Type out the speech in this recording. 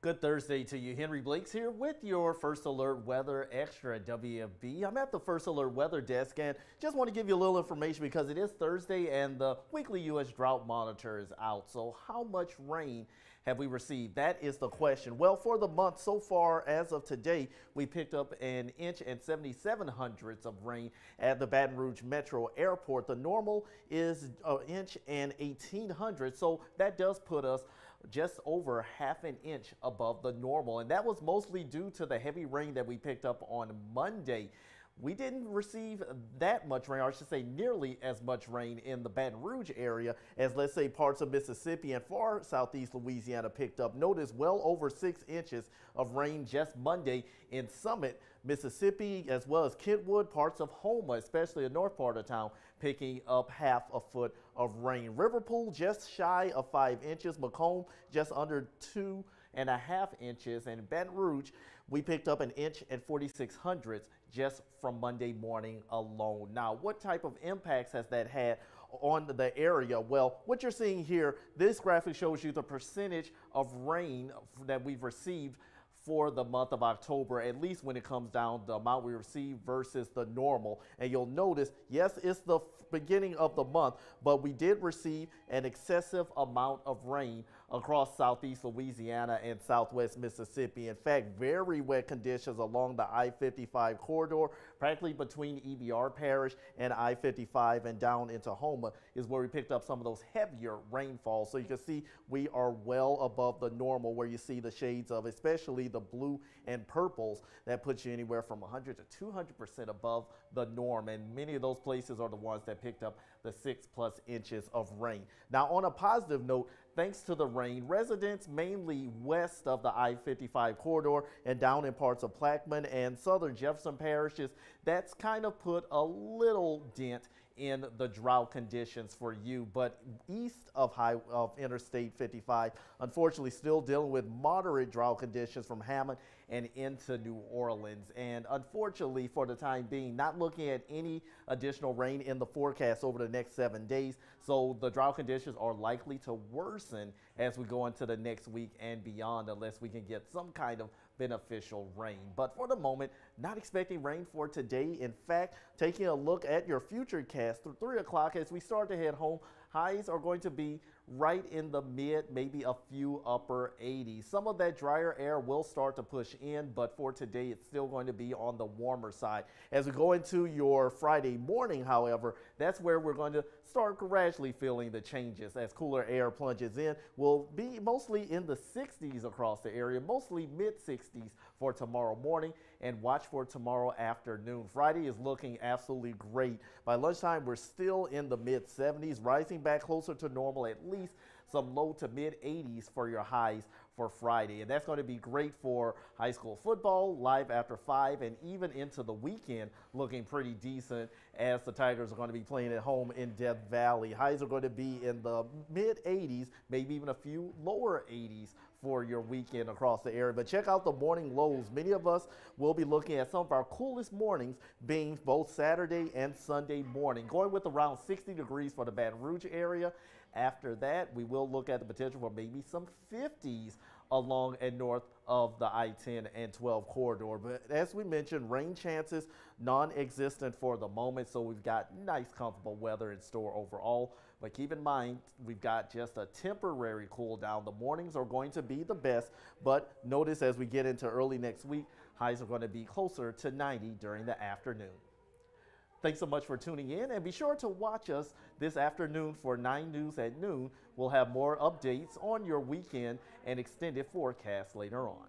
Good Thursday to you. Henry Blake's here with your First Alert Weather Extra at WFB. I'm at the First Alert Weather Desk and just want to give you a little information because it is Thursday and the weekly U.S. drought monitor is out. So how much rain have we received? That is the question. Well, for the month so far as of today, we picked up an inch and 7/700 of rain at the Baton Rouge Metro Airport. The normal is an inch and 1,800, so that does put us just over half an inch above the normal, and that was mostly due to the heavy rain that we picked up on Monday. We didn't receive that much rain, or I should say nearly as much rain in the Baton Rouge area as, let's say, parts of Mississippi and far southeast Louisiana picked up. Notice well over 6 inches of rain just Monday in Summit, Mississippi, as well as Kentwood, parts of Houma, especially the north part of town, picking up half a foot of rain. Riverpool just shy of 5 inches. Macomb just under 2.5 inches. And Baton Rouge, we picked up an inch and 4/600 just from Monday morning alone. Now, what type of impacts has that had on the area? Well, what you're seeing here, this graphic shows you the percentage of rain that we've received for the month of October, at least when it comes down the amount we receive versus the normal. And you'll notice, yes, it's the beginning of the month, but we did receive an excessive amount of rain across southeast Louisiana and southwest Mississippi. In fact, very wet conditions along the I-55 corridor, practically between EBR Parish and I-55 and down into Houma is where we picked up some of those heavier rainfalls. So you can see we are well above the normal, where you see the shades of especially the blue and purples that puts you anywhere from 100 to 200% above the norm, and many of those places are the ones that picked up the 6+ inches of rain. Now, on a positive note, thanks to the rain, residents mainly west of the I-55 corridor and down in parts of Plaquemine and southern Jefferson parishes, that's kind of put a little dent in the drought conditions for you. But east of Interstate 55, unfortunately still dealing with moderate drought conditions from Hammond and into New Orleans. And unfortunately, for the time being, not looking at any additional rain in the forecast over the next 7 days. So the drought conditions are likely to worsen as we go into the next week and beyond, unless we can get some kind of beneficial rain. But for the moment, not expecting rain for today. In fact, taking a look at your future cast through 3 o'clock as we start to head home, highs are going to be right in the mid, maybe a few upper 80s. Some of that drier air will start to push in, but for today, it's still going to be on the warmer side. As we go into your Friday morning, however, that's where we're going to start gradually feeling the changes as cooler air plunges in. We'll be mostly in the 60s across the area, mostly mid-60s for tomorrow morning, and watch for tomorrow afternoon. Friday is looking absolutely great. By lunchtime, we're still in the mid-70s, rising back closer to normal, at least some low to mid-80s for your highs for Friday. And that's going to be great for high school football, live after 5, and even into the weekend looking pretty decent as the Tigers are going to be playing at home in Death Valley. Highs are going to be in the mid-80s, maybe even a few lower 80s for your weekend across the area. But check out the morning lows. Many of us will be looking at some of our coolest mornings being both Saturday and Sunday morning, going with around 60 degrees for the Baton Rouge area. After that, we will look at the potential for maybe some 50s along and north of the I-10 and 12 corridor. But as we mentioned, rain chances non-existent for the moment, so we've got nice, comfortable weather in store overall. But keep in mind, we've got just a temporary cool down. The mornings are going to be the best, but notice as we get into early next week, highs are going to be closer to 90 during the afternoon. Thanks so much for tuning in, and be sure to watch us this afternoon for 9 News at noon. We'll have more updates on your weekend and extended forecast later on.